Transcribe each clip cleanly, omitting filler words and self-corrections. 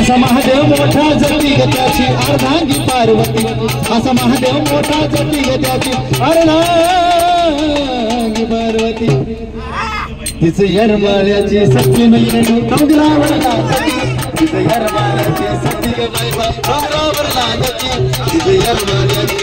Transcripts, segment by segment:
असा महादेव मोठा जती गत्याची अर्धांगी पार्वती असा महादेव मोठा जती गत्याची अर्धांगी पार्वती तिचे यरमाळ्याची सत्य नाही डोंगरावर लागती तिचे यरमाळ्याची सत्य डोंगरावर लागती तिचे यरमाळ्याची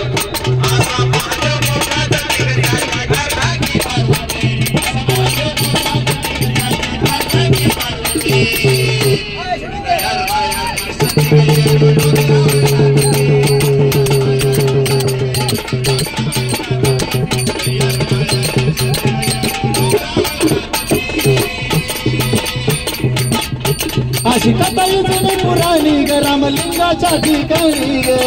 अशी कथा जुनी पुराणी ग रामलिंगाच्या ठिकाणी ग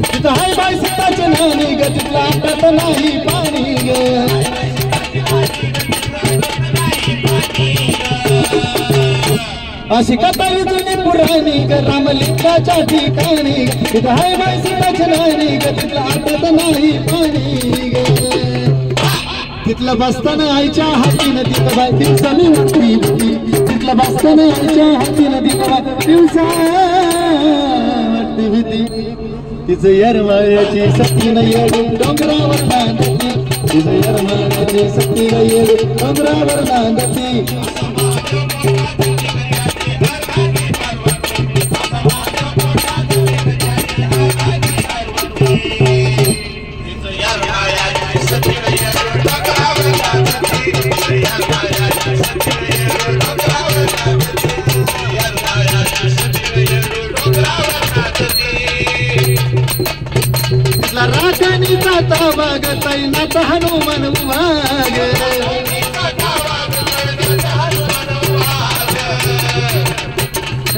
तिथं हाय बाई सीताचे नाणी ग तिथला आटत नाही पाणी ग अशी कथा जुनी पुराणी ग रामलिंगाच्या ठिकाणी तिथं हाय बाई सीताचे नाणी ग तिथला आटत नाही पाणी ग तिथलं बसताना आईच्या हाती नदी बाय दिवसाने उठली होती तिथलं बसताना आईच्या हाती नदी बाय दिवसा वाटती होती तिचं यरमाळ्याची सती न येडू डोंगरावर नांदती तिचं यरमाळ्याची सती न येडू डोंगरावर नांदती राखानी जाता वागताई नाथ हनुमान वाग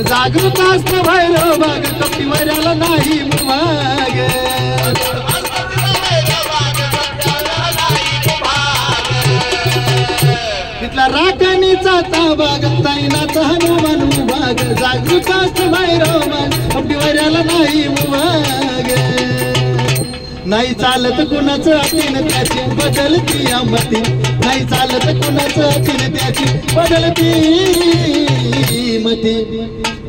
जागृत असत भैरव बाग कपिवऱ्याला नाही मुवाग तिथला राखानी जाता वागताई नाथ हनुमान वाग जागृत असत भैरव बाग कपिवऱ्याला नाही मुवाग नाही चालत कुणाचं अतीन त्याची बदलती आमती नाही चालत कुणाचं अतीन त्याची बदलती मती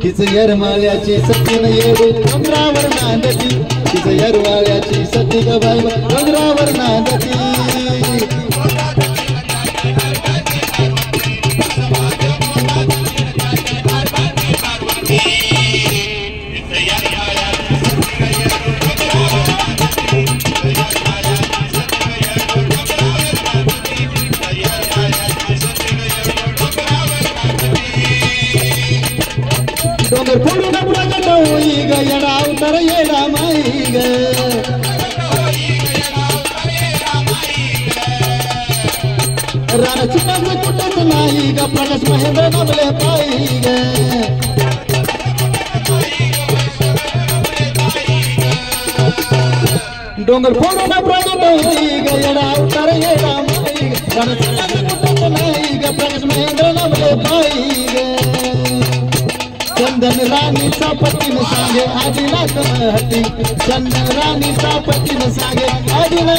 तिचं यरमाळ्याची सती न येडू डोंगरावर नांदती तिचं यरमाळ्याची सती ग बाई डोंगरावर नांदती डोंगर फोडून प्रगट होई ग येडा अवतार येडा माई ग रान चिटाचं कुठंच नाही ग प्रकाश महेंद्र नबले पाई ग डोंगर फोडून प्रगट होई ग येडा अवतार येडा माई ग रान चिटाचं कुठंच नाही ग प्रकाश महेंद्र नबले पाई ग चंदन राणीचा पतीन सांगे आदिनाथ महती चंदन राणीचा पतीन सांगे आदिनाथ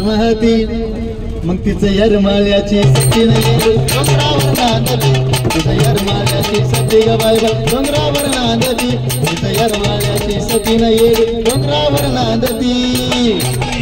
महती मग तिचं यरमाळ्याची सती न येडू डोंगरावर नांदती तिचं यरमाळ्याची सती ग बाई डोंगरावर नांदती तिचं यरमाळ्याची सती न येडू डोंगरावर नांदती